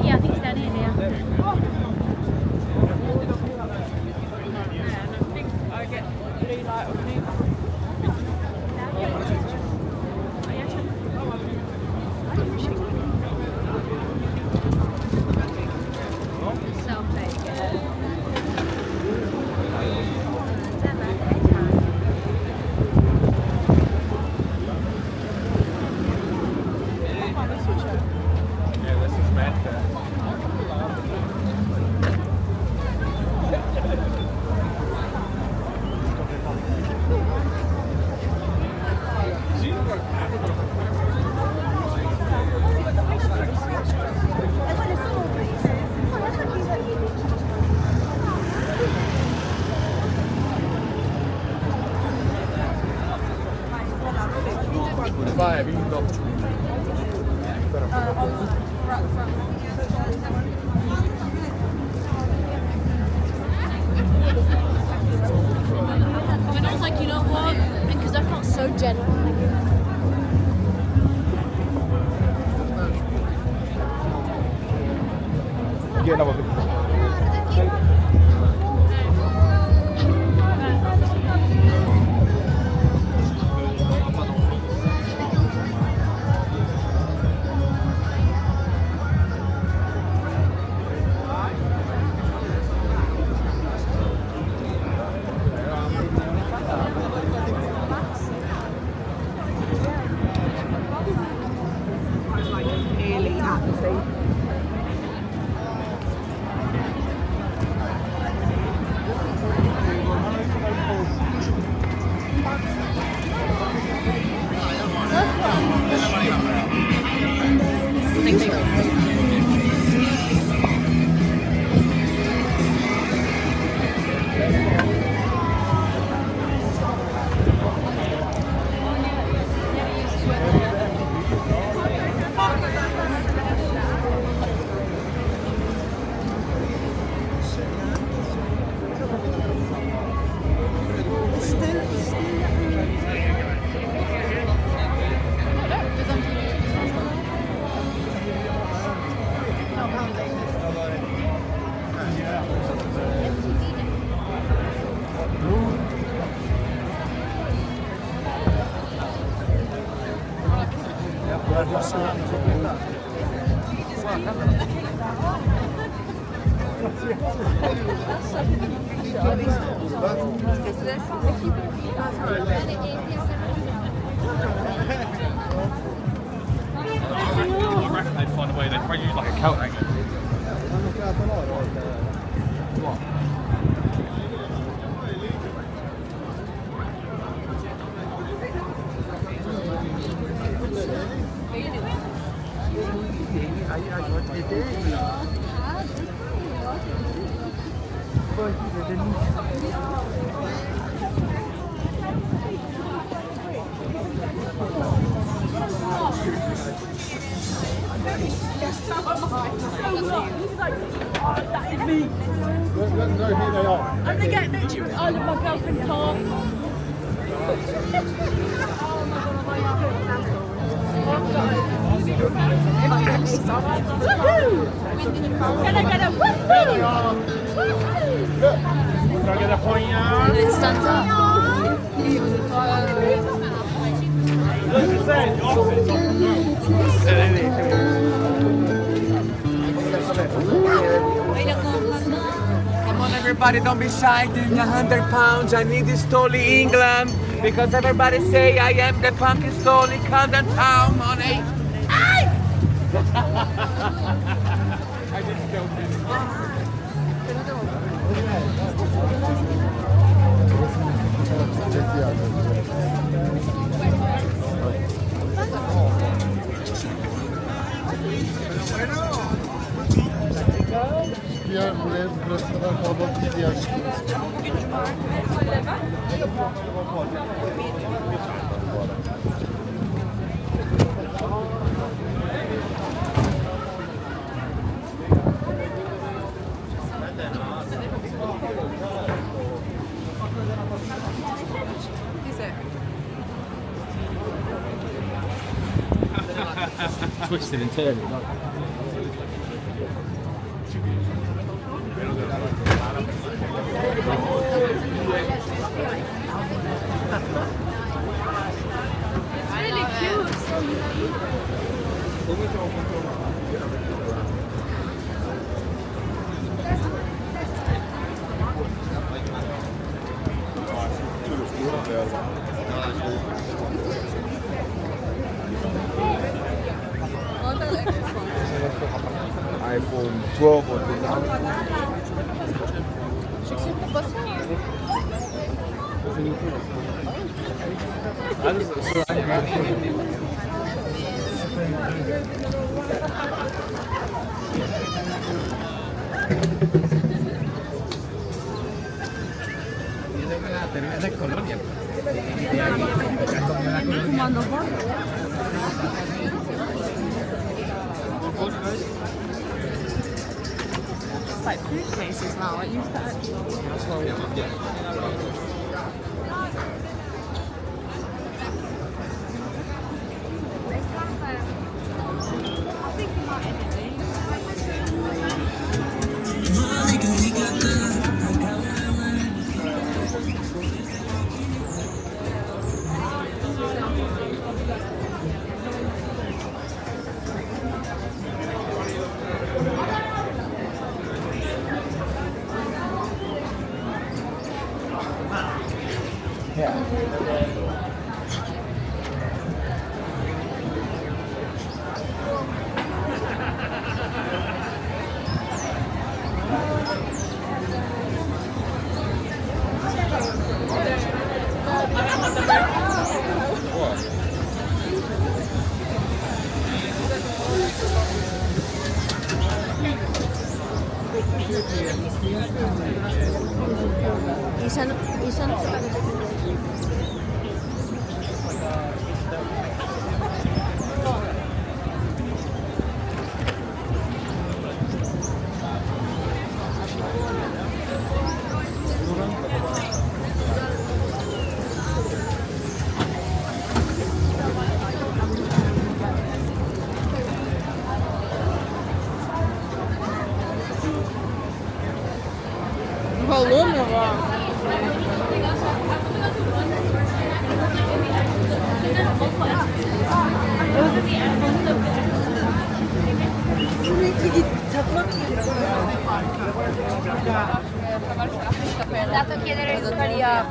Yeah, I think it's down here now. I get blue light or blue. And I was like, you know what? Because I felt so genuine. Get another video. I reckon they'd find a way. They'd probably use like a coat hanger. What? Alle my girlfriend talk. Can I get a woohoo? Can I get a point, yeah? It stands up. Come on, everybody, don't be shy. Give me 100 pounds. I need this Stoli England because everybody say I am the punky Stoli Camden Town money. I didn't go Diğer burası kadar kalabalık bir diğer twisted and turning. Really cute. iPhone 12 or 13. It's like food places now. Like you Balon mu var? Sürekli git takmak Dato chiedere il Scaria.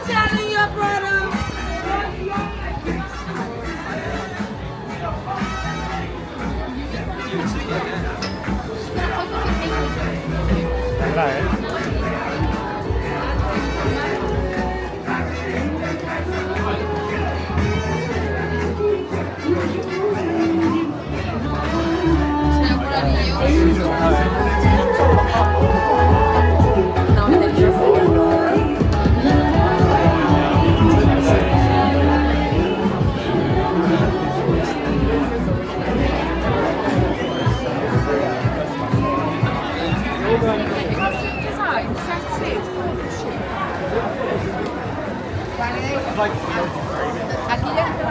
Telling your brother. Aquí dentro.